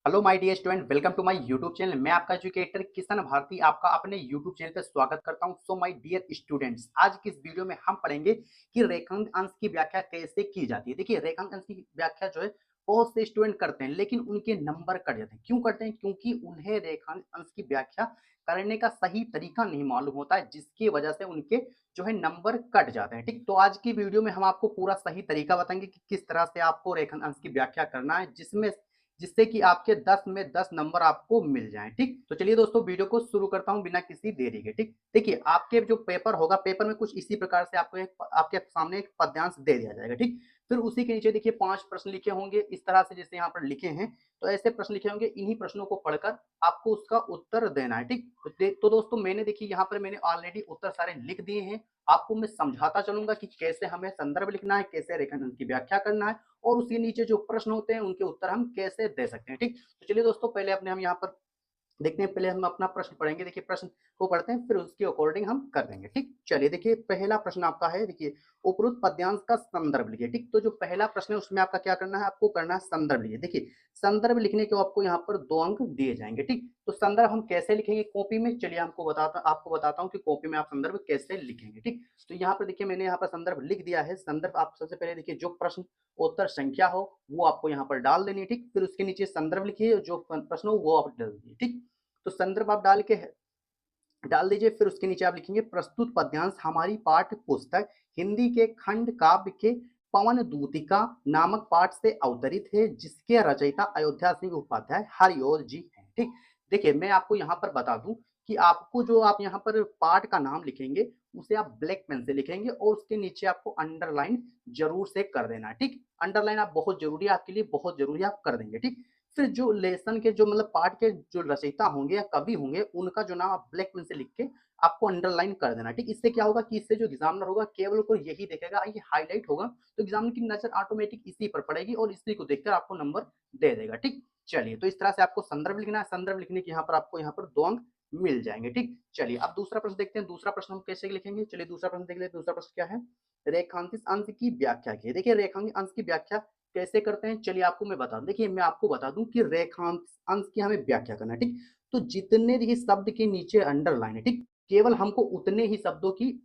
Hello my dear student, welcome to my YouTube channel. मैं आपका educator Kishan Bharti आपका अपने यूट्यूब चैनल पे स्वागत करता हूं। सो माय डियर स्टूडेंट्स, आज की इस वीडियो में हम पढ़ेंगे कि रेखांक अंश की व्याख्या कैसे की जाती है। देखिए, रेखांक अंश की व्याख्या जो है बहुत से स्टूडेंट करते हैं, लेकिन उनके नंबर कट जाते हैं। क्यों करते हैं? क्योंकि उन्हें रेखांक अंश की व्याख्या करने का सही तरीका नहीं मालूम होता है, जिसकी वजह से उनके जो है नंबर कट जाते हैं। ठीक, तो आज की वीडियो में हम आपको पूरा सही तरीका बताएंगे कि किस तरह से आपको रेखांक अंश की व्याख्या करना है, जिससे कि आपके 10 में 10 नंबर आपको मिल जाएं। ठीक, तो चलिए दोस्तों, वीडियो को शुरू करता हूं बिना किसी देरी के। ठीक, देखिए, आपके जो पेपर होगा, पेपर में कुछ इसी प्रकार से आपके सामने एक पद्यांश दे दिया जाएगा। ठीक, फिर उसी के नीचे देखिए 5 प्रश्न लिखे होंगे इस तरह से जैसे यहाँ पर लिखे हैं। तो ऐसे प्रश्न लिखे होंगे, इन्हीं प्रश्नों को पढ़कर आपको उसका उत्तर देना है। ठीक, तो दोस्तों मैंने देखिए यहाँ पर मैंने ऑलरेडी उत्तर सारे लिख दिए हैं। आपको मैं समझाता चलूंगा कि कैसे हमें संदर्भ लिखना है, कैसे रेखांकन की व्याख्या करना है, और उसके नीचे जो प्रश्न होते हैं उनके उत्तर हम कैसे दे सकते हैं। ठीक, तो चलिए दोस्तों, पहले अपने हम यहाँ पर देखते हैं। पहले हम अपना प्रश्न पढ़ेंगे। देखिए, प्रश्न को पढ़ते हैं, फिर उसके अकॉर्डिंग हम कर देंगे। ठीक, चलिए देखिए, पहला प्रश्न आपका है। देखिए, उपरोक्त पद्यांश का संदर्भ लिखिए। ठीक, तो जो पहला प्रश्न है उसमें आपका क्या करना है, आपको करना है संदर्भ लिखिए। देखिए, संदर्भ लिखने के आपको यहाँ पर 2 अंक दिए जाएंगे। ठीक, तो संदर्भ हम कैसे लिखेंगे कॉपी में, चलिए आपको बताता हूँ कि कॉपी में आप संदर्भ कैसे लिखेंगे। ठीक, तो यहाँ पर देखिए मैंने यहाँ पर संदर्भ लिख दिया है। संदर्भ आप सबसे पहले देखिए, जो प्रश्न उत्तर संख्या हो वो आपको यहाँ पर डाल देनी है। ठीक, फिर उसके नीचे संदर्भ लिखिए, जो प्रश्न हो वो आप डाल दीजिए। ठीक, तो संदर्भ आप डाल दीजिए। फिर उसके नीचे आप लिखेंगे, प्रस्तुत पद्यांश हमारी पाठ्य पुस्तक हिंदी के खंड काव्य के पवन दूतिका नामक पाठ से अवतरित है, जिसके रचयिता अयोध्या सिंह उपाध्याय हरिओल जी हैं। ठीक, देखिए मैं आपको यहाँ पर बता दूं कि आपको जो आप यहाँ पर पाठ का नाम लिखेंगे उसे आप ब्लैक पेन से लिखेंगे, और उसके नीचे आपको अंडरलाइन जरूर से कर देना है। ठीक, अंडरलाइन आप बहुत जरूरी है, आपके लिए बहुत जरूरी है, आप कर देंगे। ठीक, फिर जो लेसन के जो मतलब पाठ के जो रचयिता होंगे या कवि होंगे, उनका जो नाम आप ब्लैक पेन से लिख के आपको अंडरलाइन कर देना। ठीक, इससे क्या होगा कि इससे जो एग्जामिनर होगा केवल को यही देखेगा, ये हाईलाइट होगा, तो एग्जामिनर की नजर ऑटोमेटिक इसी पर पड़ेगी और इसी को देखकर आपको नंबर दे देगा। ठीक, चलिए, तो इस तरह से आपको संदर्भ लिखना है। संदर्भ लिखने के यहाँ पर आपको यहाँ पर 2 अंक मिल जाएंगे। ठीक, चलिए अब दूसरा प्रश्न देखते हैं। दूसरा प्रश्न हम कैसे लिखेंगे, चलिए दूसरा प्रश्न देख लेते हैं। दूसरा प्रश्न क्या है, रेखांकित अंश की व्याख्या की। देखिए, रेखांकित अंश की व्याख्या कैसे करते हैं, चलिए आपको मैं बता दूं। देखिए, मैं आपको बता दूं कि रेखांश अंश की हमें व्याख्या करना है। ठीक, तो जितने देखिए शब्द के नीचे अंडरलाइन है, ठीक, केवल हमको उतने ही शब्दों की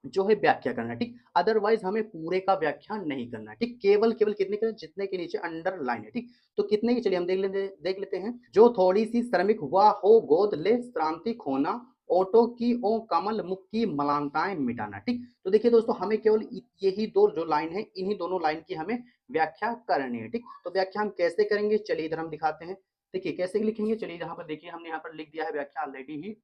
जो है व्याख्या करना है। ठीक, अदरवाइज हमें पूरे का व्याख्या नहीं करना है। ठीक, केवल केवल कितने के, जितने के नीचे अंडरलाइन है। ठीक, तो कितने की, चलिए हम देख लेते हैं। जो थोड़ी सी श्रमिक हुआ हो गोद ले श्रांति खोना, ओटो की ओ कमल मुख की मलानताएं मिटाना। ठीक, तो देखिए दोस्तों, हमें केवल यही 2 जो लाइन है, इन्हीं दोनों लाइन की हमें व्याख्या करनी है। ठीक, तो व्याख्या हम कैसे करेंगे, चलिए इधर हम दिखाते हैं। देखिए कैसे लिखेंगे, चलिए यहाँ पर देखिए हमने यहाँ पर लिख दिया है व्याख्या ऑलरेडी ही।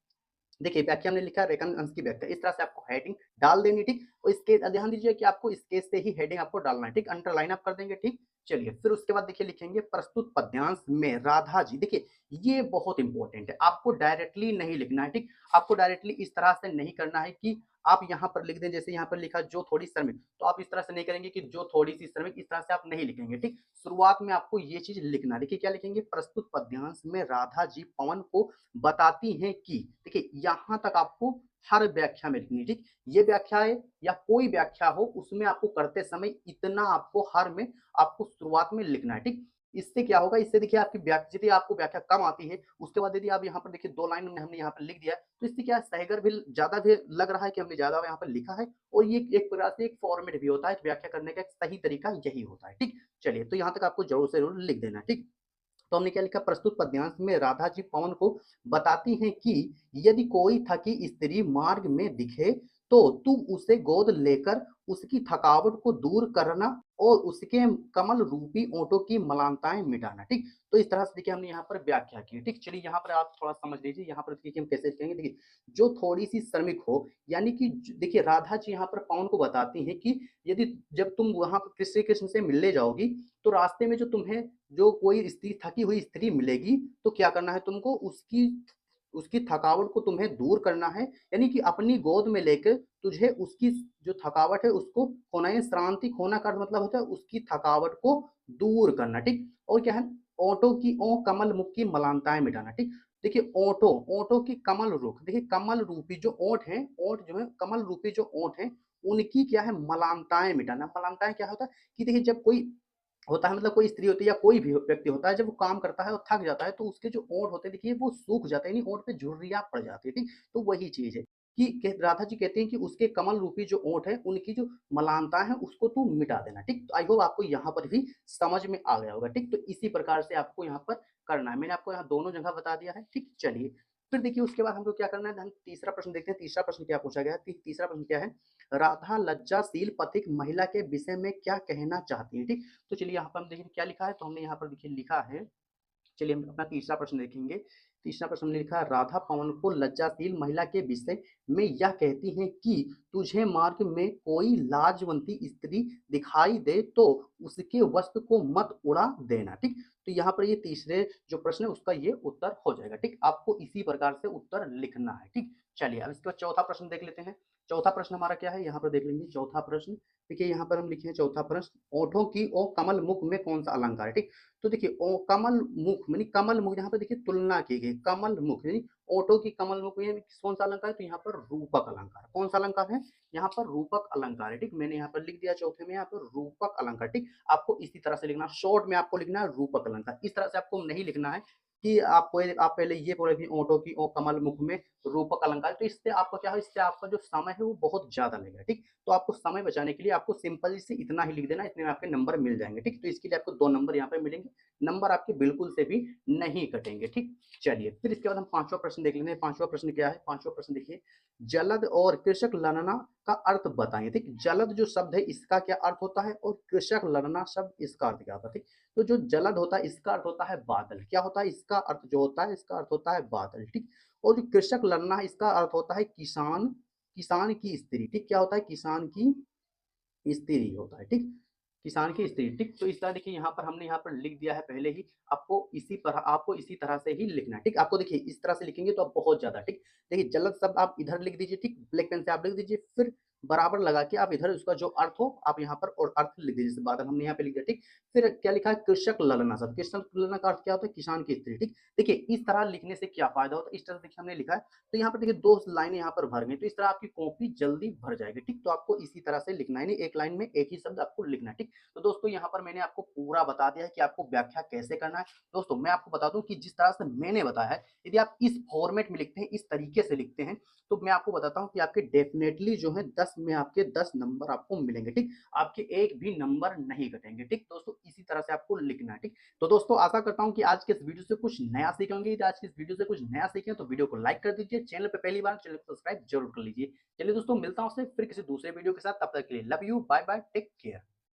देखिए, व्याख्या हमने लिखा है रेखांकन अंश की व्याख्या, इस तरह से आपको हेडिंग डाल देनी। ठीक, और इसके ध्यान दीजिए कि आपको स्केच से ही हेडिंग आपको डालना है। ठीक, अंडरलाइन आप कर देंगे। ठीक, चलिए फिर उसके बाद देखिए लिखेंगे, प्रस्तुत पद्यांश में राधा जी। देखिए, ये बहुत इंपॉर्टेंट है, आपको डायरेक्टली नहीं लिखना है। ठीक, आपको डायरेक्टली इस तरह से नहीं करना है कि आप यहाँ पर लिख दें, जैसे यहाँ पर लिखा जो थोड़ी श्रमिक, तो आप इस तरह से नहीं करेंगे कि जो थोड़ी सी श्रमिक, इस तरह से आप नहीं लिखेंगे। ठीक, शुरुआत में आपको ये चीज लिखना। देखिए क्या लिखेंगे, प्रस्तुत पद्यांश में राधा जी पवन को बताती हैं कि, देखिए यहां तक आपको हर व्याख्या में लिखनी। ठीक, ये व्याख्या है या कोई व्याख्या हो, उसमें आपको करते समय इतना आपको हर में आपको शुरुआत में लिखना है। ठीक, इससे क्या होगा, इससे देखिए आपकी व्याख्या, जितनी आपको व्याख्या कम आती है, उसके बाद यदि आप यहाँ पर देखिए 2 लाइन हमने यहाँ पर लिख दिया है, तो इससे क्या सहगर भी ज्यादा भी लग रहा है कि हमने ज्यादा यहाँ पर लिखा है, और ये एक प्रकार से एक फॉर्मेट भी होता है। व्याख्या करने का एक सही तरीका यही होता है। ठीक, चलिए, तो यहाँ तक आपको जरूर से जरूर लिख देना। ठीक, तो हमने क्या लिखा, प्रस्तुत पद्यांश में राधा जी पवन को बताती हैं कि यदि कोई थकी स्त्री मार्ग में दिखे तो तू उसे गोद लेकर उसकी थकावट को दूर करना और उसके कमल रूपी ओंठों की मलानताएं मिटाना। ठीक, तो इस तरह से देखिए हमने यहाँ पर व्याख्या की। ठीक, चलिए यहाँ पर आप थोड़ा समझ लीजिए, यहाँ पर देखिए हम कैसे लिखेंगे। देखिए, जो थोड़ी सी श्रमिक हो, यानी कि देखिए राधा जी यहाँ पर पवन को बताती हैं कि यदि जब तुम वहां पर श्री कृष्ण से मिलने जाओगी, तो रास्ते में जो तुम्हें जो कोई स्त्री, थकी हुई स्त्री मिलेगी, तो क्या करना है तुमको, उसकी उसकी थकावट को तुम्हें दूर करना है, यानी कि अपनी गोद में लेकर तुझे उसकी जो थकावट है उसको खोना है। श्रांति खोना का मतलब होता है उसकी थकावट को दूर करना। ठीक, और क्या है, ओटो की ओ कमल मुख की मलानताएं मिटाना। ठीक, देखिए ओटो, ओटो की कमल रुख, देखिए कमल रूपी जो ओठ है, ओठ जो है कमल रूपी जो ओठ है, उनकी क्या है, मलानताएं मिटाना। मलानताएं क्या होता है कि देखिए जब कोई होता है, मतलब कोई स्त्री होती है या कोई भी व्यक्ति होता है, जब वो काम करता है और थक जाता है तो उसके जो ओंठ होते हैं देखिए वो सूख जाते हैं, यानी ओंठ पे झुर्रियाँ पड़ जाती है, ठीक? तो वही चीज़ है कि राधा जी कहती हैं कि उसके कमल रूपी जो ओंठ है, उनकी जो मलानता है उसको तू मिटा देना, ठीक? तो आई होप आपको यहाँ पर भी समझ में आ गया होगा, ठीक? तो इसी प्रकार से आपको यहाँ पर करना है। मैंने आपको यहाँ दोनों जगह बता दिया है, ठीक? चलिए, फिर देखिए उसके बाद हमको क्या करना है, हम तीसरा प्रश्न देखते हैं। तीसरा प्रश्न क्या पूछा गया है? तीसरा प्रश्न क्या है? राधा लज्जाशील पथिक महिला के विषय में क्या कहना चाहती है, ठीक? तो चलिए यहाँ पर हम देखेंगे क्या लिखा है, तो हमने यहाँ पर देखिए लिखा है, चलिए हम अपना तीसरा प्रश्न देखेंगे। तीसरा प्रश्न हमने लिखा है, राधा पवन को लज्जाशील महिला के विषय में यह कहती हैं कि तुझे मार्ग में कोई लाजवंती स्त्री दिखाई दे तो उसके वस्त्र को मत उड़ा देना, ठीक? तो यहाँ पर ये तीसरे जो प्रश्न है उसका ये उत्तर हो जाएगा, ठीक? आपको इसी प्रकार से उत्तर लिखना है, ठीक? चलिए अब इसके बाद चौथा प्रश्न देख लेते हैं। चौथा प्रश्न हमारा क्या है, यहाँ पर देख लेंगे चौथा प्रश्न। देखिए यहाँ पर हम लिखे हैं चौथा प्रश्न, ओठों की ओ कमल मुख में कौन सा अलंकार है, ठीक? तो देखिए ओ कमल मुख यानी कमल मुख, यहाँ पर देखिए तुलना की गई, कमल मुख यानी ओठों की कमल मुख में कौन सा अलंकार है, तो यहाँ पर रूपक अलंकार। कौन सा अलंकार है? यहाँ पर रूपक अलंकार है, ठीक? मैंने यहाँ पर लिख दिया चौथे में, यहाँ पर रूपक अलंकार, ठीक? आपको इसी तरह से लिखना, शॉर्ट में आपको लिखना है रूपक अलंकार। इस तरह से आपको नहीं लिखना है कि आप पहले ये बोले थे ओठों की ओ कमल मुख में रूपक अलंकार, तो इससे आपका क्या है, इससे आपका जो समय है वो बहुत ज्यादा लगेगा, ठीक? तो आपको समय बचाने के लिए आपको सिंपल से इतना ही लिख देना, इतने में आपके नंबर मिल जाएंगे, ठीक? तो इसके लिए आपको 2 नंबर यहाँ पे मिलेंगे, नंबर आपके बिल्कुल से भी नहीं कटेंगे, ठीक? चलिए फिर इसके बाद हम पांचवा प्रश्न देख लेंगे। पांचवा प्रश्न क्या है? पांचवा प्रश्न देखिए, जलद और कृषक ललना का अर्थ बताएं, ठीक? जलद जो शब्द है इसका क्या अर्थ होता है और कृषक ललना शब्द इसका अर्थ क्या होता है, ठीक? तो जो जलद होता है इसका अर्थ होता है बादल, क्या होता है इसका अर्थ जो होता है, इसका अर्थ होता है बादल, ठीक? और जो कृषक ललना है इसका अर्थ होता है किसान, किसान की स्त्री, ठीक? क्या होता है? किसान की स्त्री होता है, ठीक? किसान की स्त्री, ठीक? तो इस तरह देखिए यहाँ पर हमने यहाँ पर लिख दिया है पहले ही, आपको इसी तरह से ही लिखना है, ठीक? आपको देखिए इस तरह से लिखेंगे तो आप बहुत ज्यादा, ठीक? देखिए जलद शब्द आप इधर लिख दीजिए, ठीक? ब्लैक पेन से आप लिख दीजिए, फिर बराबर लगा के आप इधर उसका जो अर्थ हो आप यहाँ पर और अर्थ लिख दीजिए, जैसे बादल हमने यहाँ पे लिख दिया, ठीक? फिर क्या लिखा है? कृषक ललना शब्द, कृषक ललना का अर्थ क्या होता है? किसान की स्त्री, ठीक? देखिए इस तरह लिखने से क्या फायदा होता है, इस तरह देखिए हमने लिखा है, तो यहाँ पर देखिए 2 लाइनें यहाँ पर भर गई, तो इस तरह आपकी कॉपी जल्दी भर जाएगी, ठीक? तो आपको इसी तरह से लिखना है, नहीं एक लाइन में एक ही शब्द आपको लिखना है, ठीक? तो दोस्तों यहाँ पर मैंने आपको पूरा बता दिया है कि आपको व्याख्या कैसे करना है। दोस्तों मैं आपको बता दूं कि जिस तरह से मैंने बताया है, यदि आप इस फॉर्मेट में लिखते हैं, इस तरीके से लिखते हैं, तो मैं आपको बताता हूं कि आपके डेफिनेटली जो है 10 में आपके 10 नंबर आपको मिलेंगे, ठीक? आपके एक भी नंबर नहीं कटेंगे, ठीक? दोस्तों इसी तरह से आपको लिखना है, ठीक? तो दोस्तों आशा करता हूं कि आज के इस वीडियो से कुछ नया सीखेंगे। यदि आज की इस वीडियो से कुछ नया सीखे तो वीडियो को लाइक कर दीजिए, चैनल पे पहली बार चैनल को सब्सक्राइब जरूर कर लीजिए। चलिए दोस्तों मिलता हूं फिर किसी दूसरे वीडियो के साथ, तब तक के लिए love you, bye bye, take care.